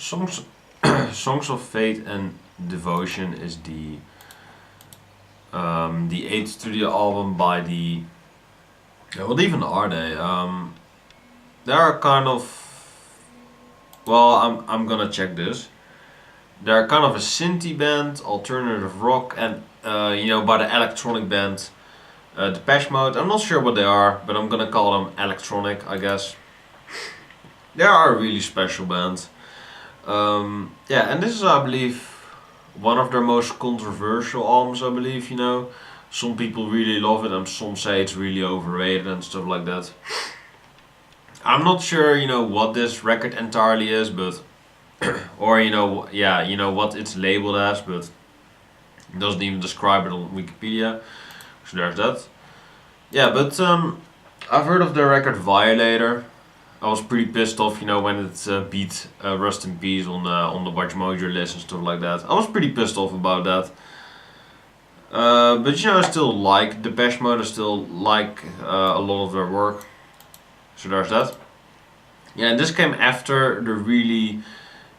Songs, Songs of Faith and Devotion is the eighth studio album by the. Yeah, what even are they? They are kind of. Well, I'm gonna check this. They're kind of a synthy band, alternative rock, and by the electronic band Depeche Mode. I'm not sure what they are, but I'm gonna call them electronic, I guess. They are a really special band. Yeah, and this is, I believe, one of their most controversial albums. I believe, some people really love it, and some say it's really overrated and stuff like that. I'm not sure, what this record entirely is, but or what it's labeled as, but it doesn't even describe it on Wikipedia. So there's that. Yeah, but I've heard of the record Violater. I was pretty pissed off, when it beat Rust in Peace on the Watch Mojo list and stuff like that. I was pretty pissed off about that. But I still like Depeche Mode. I still like a lot of their work. So there's that. Yeah, and this came after the really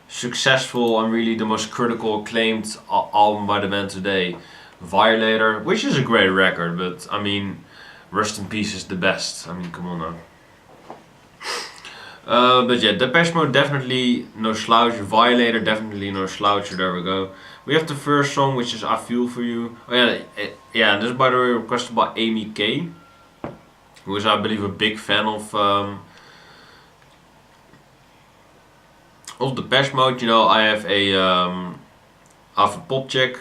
successful and really the most critical acclaimed album by the band today, Violator, which is a great record, but I mean, Rust in Peace is the best. I mean, come on now. But yeah, Depeche Mode definitely no slouch. Violator definitely no slouch. There we go. We have the first song, which is "I Feel for You." Oh yeah, and this is by the way requested by Aimée K, who is I believe a big fan of Depeche Mode. I have a pop chick,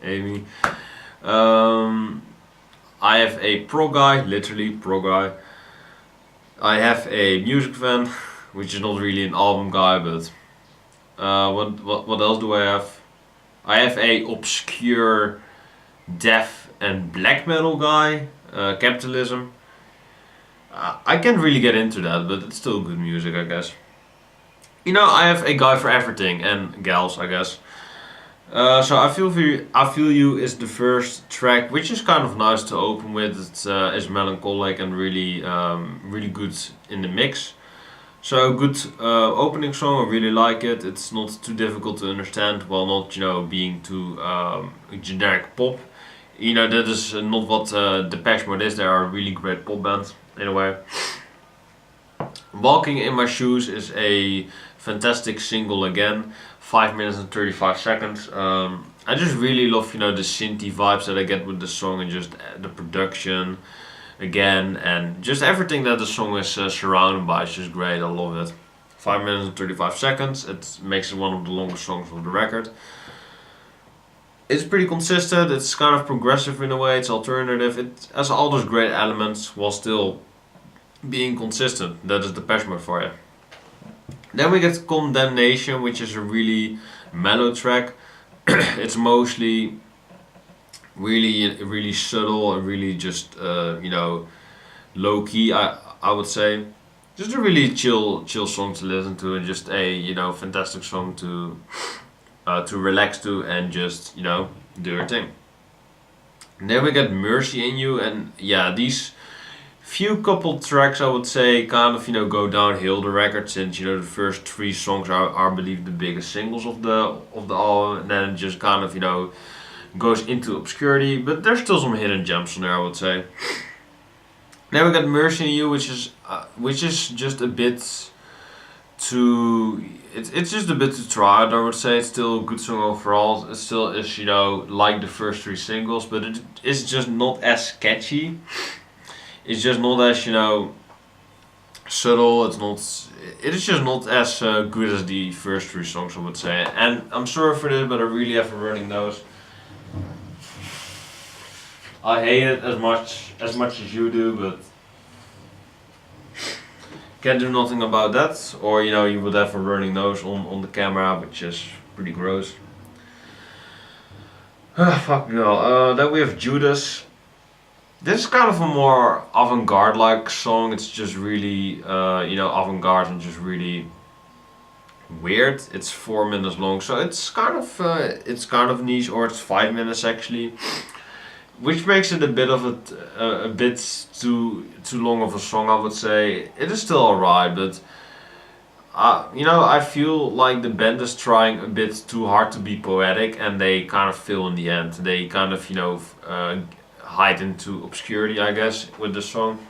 Amy. I have a prog guy, literally prog guy. I have a music fan, which is not really an album guy, but what else do I have? I have a obscure death and black metal guy, Capitalism. I can't really get into that, but it's still good music, I guess. I have a guy for everything, and gals, I guess. So I Feel You is the first track, which is kind of nice to open with. It's melancholic and really good in the mix. So good opening song. I really like it. It's not too difficult to understand, while not being too generic pop. That is not what Depeche Mode is. They are a really great pop band. Anyway, Walking in My Shoes is a fantastic single again. 5 minutes and 35 seconds. I just really love, the synthy vibes that I get with the song, and just the production again, and just everything that the song is surrounded by is just great. I love it. 5 minutes and 35 seconds. It makes it one of the longest songs of the record. It's pretty consistent. It's kind of progressive in a way. It's alternative. It has all those great elements while still being consistent. That is Depeche Mode for you. Then we get Condemnation, which is a really mellow track. It's mostly really subtle and really just low key. I would say just a really chill song to listen to, and just a fantastic song to relax to and just do your thing. And then we get Mercy in You, and yeah, these few couple tracks I would say kind of go downhill the record, since the first three songs are I believe the biggest singles of the album, and then it just kind of goes into obscurity, but there's still some hidden gems on there, I would say. Then we got Mercy in You, which is just a bit too it's just a bit too tried, I would say. It's still a good song overall. It still is like the first three singles, but it is just not as catchy. It's just not as subtle. It is just not as good as the first three songs, I would say. And I'm sorry for this, but I really have a running nose. I hate it as much as you do, but can't do nothing about that. Or you would have a running nose on the camera, which is pretty gross. Fuck no. Then we have Judas. This is kind of a more avant-garde like song. It's just really avant-garde and just really weird. It's 4 minutes long, so it's kind of niche, or it's 5 minutes actually, which makes it a bit too long of a song, I would say. It is still alright, but you know, I feel like the band is trying a bit too hard to be poetic, and they kind of fail in the end. They kind of, you know, hide into obscurity, I guess, with the song.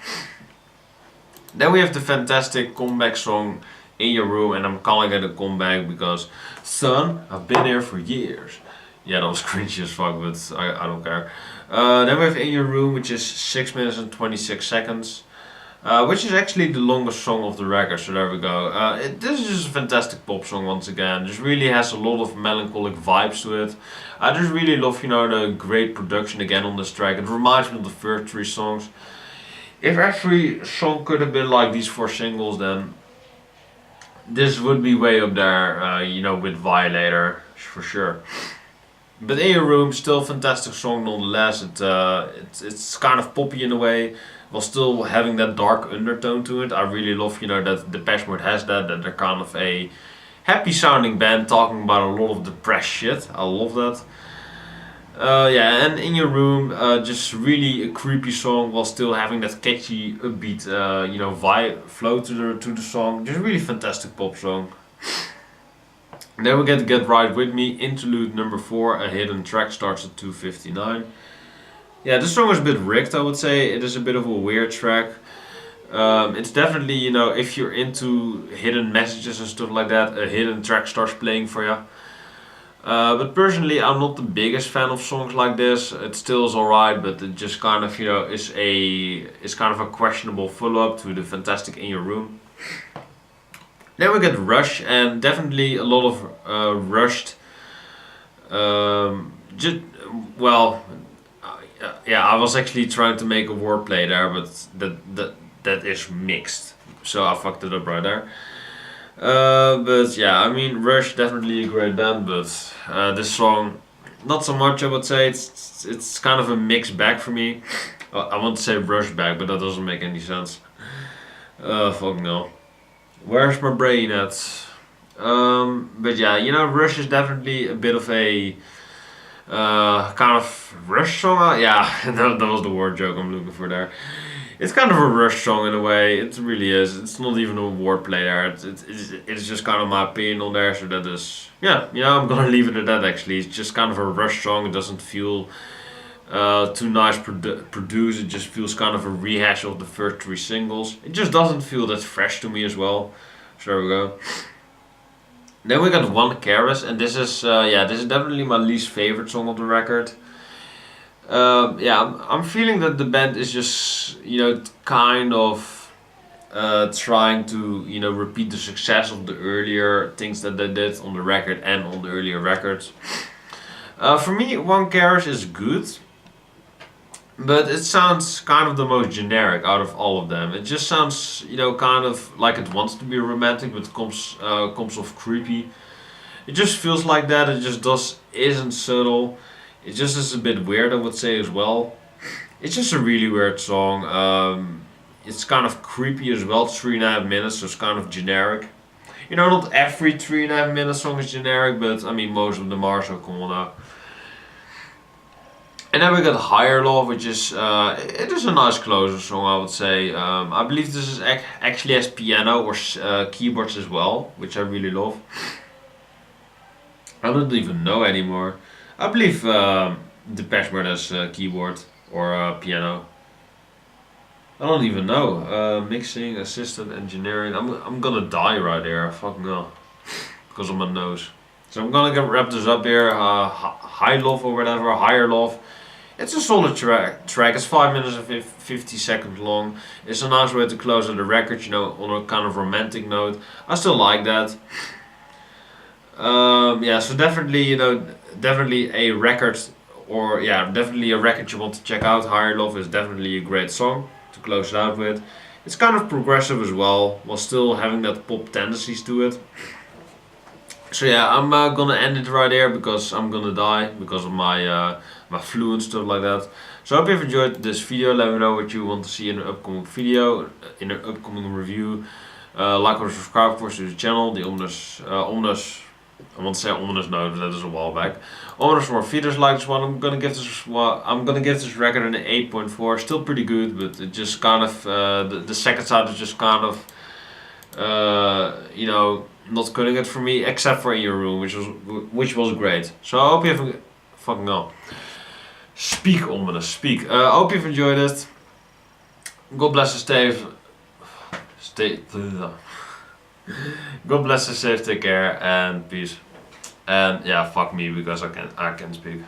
Then we have the fantastic comeback song In Your Room, and I'm calling it a comeback because, son, I've been here for years. Yeah, that was cringy as fuck, but I don't care. Then we have In Your Room, which is 6 minutes and 26 seconds. Which is actually the longest song of the record, so there we go. This is just a fantastic pop song once again. Just really has a lot of melancholic vibes to it. I just really love, you know, the great production again on this track. It reminds me of the first three songs. If every song could have been like these four singles, then this would be way up there, you know, with Violater, for sure. But In Your Room, still a fantastic song nonetheless. It's kind of poppy in a way, while still having that dark undertone to it. I really love, you know, that Depeche Mode has that they're kind of a happy sounding band talking about a lot of depressed shit. I love that. Yeah, and In Your Room, just really a creepy song while still having that catchy, upbeat, you know, vibe flow to the song. Just really fantastic pop song. Then we Get Right With Me, interlude number 4, a hidden track, starts at 2:59. Yeah, this song is a bit rigged, I would say. It is a bit of a weird track. It's definitely, you know, if you're into hidden messages and stuff like that, a hidden track starts playing for you. But personally, I'm not the biggest fan of songs like this. It still is alright, but it just kind of, you know, is kind of a questionable follow-up to the fantastic In Your Room. Then we get Rush, and definitely a lot of rushed. Just well, yeah, I was actually trying to make a wordplay there, but that is mixed, so I fucked it up right there. But yeah, I mean, Rush definitely a great band, but this song, not so much. I would say it's kind of a mixed bag for me. I want to say Rush bag, but that doesn't make any sense. Fuck no. Where's my brain at? But yeah, you know, Rush is definitely a bit of a kind of Rush song. Yeah, that was the word joke I'm looking for there. It's kind of a Rush song in a way. It really is. It's not even a wordplay there. It's just kind of my opinion on there. So that is, yeah, I'm gonna leave it at that. Actually, it's just kind of a Rush song. It doesn't feel too nice produced. It just feels kind of a rehash of the first three singles. It just doesn't feel that fresh to me as well. So there we go. Then we got One Caress, and this is definitely my least favorite song of the record. Yeah, I'm feeling that the band is just, you know, kind of trying to, you know, repeat the success of the earlier things that they did on the record and on the earlier records. For me, One Caress is good, but it sounds kind of the most generic out of all of them. It just sounds, you know, kind of like it wants to be romantic, but comes off creepy. It just feels like that. It just isn't subtle. It just is a bit weird, I would say, as well. It's just a really weird song. It's kind of creepy as well. It's 3.5 minutes, so it's kind of generic. You know, not every 3.5 minute song is generic, but I mean, most of them are, so come on now. And then we got Higher Love, which is it is a nice closer song, I would say. I believe this is actually has piano or keyboards as well, which I really love. I don't even know anymore. I believe Depeche Mode has keyboard or piano. I don't even know. Mixing, assistant, engineering. I'm gonna die right there. Fuck no, because of my nose. So I'm gonna wrap this up here. High Love or whatever, Higher Love. It's a solid track. It's 5 minutes and 50 seconds long. It's a nice way to close out the record, you know, on a kind of romantic note. I still like that. Yeah, so definitely, you know, definitely a record, or yeah, definitely a record you want to check out. Higher Love is definitely a great song to close it out with. It's kind of progressive as well, while still having that pop tendencies to it. So yeah, I'm gonna end it right here because I'm gonna die because of my my flu and stuff like that. So I hope you've enjoyed this video. Let me know what you want to see in an upcoming video, in an upcoming review. Like or subscribe of course to the channel. The ominous, I want to say ominous note, but that is a while back. Ominous more feeders like this one. I'm gonna give this record an 8.4. Still pretty good, but it just kind of the second side is just kind of you know, not cutting it for me, except for in your room, which was great. So I hope you have fucking hell. Speak, ominous, speak. I hope you've enjoyed it. God bless you, God bless you, safe, take care, and peace. And yeah, fuck me because I can't speak.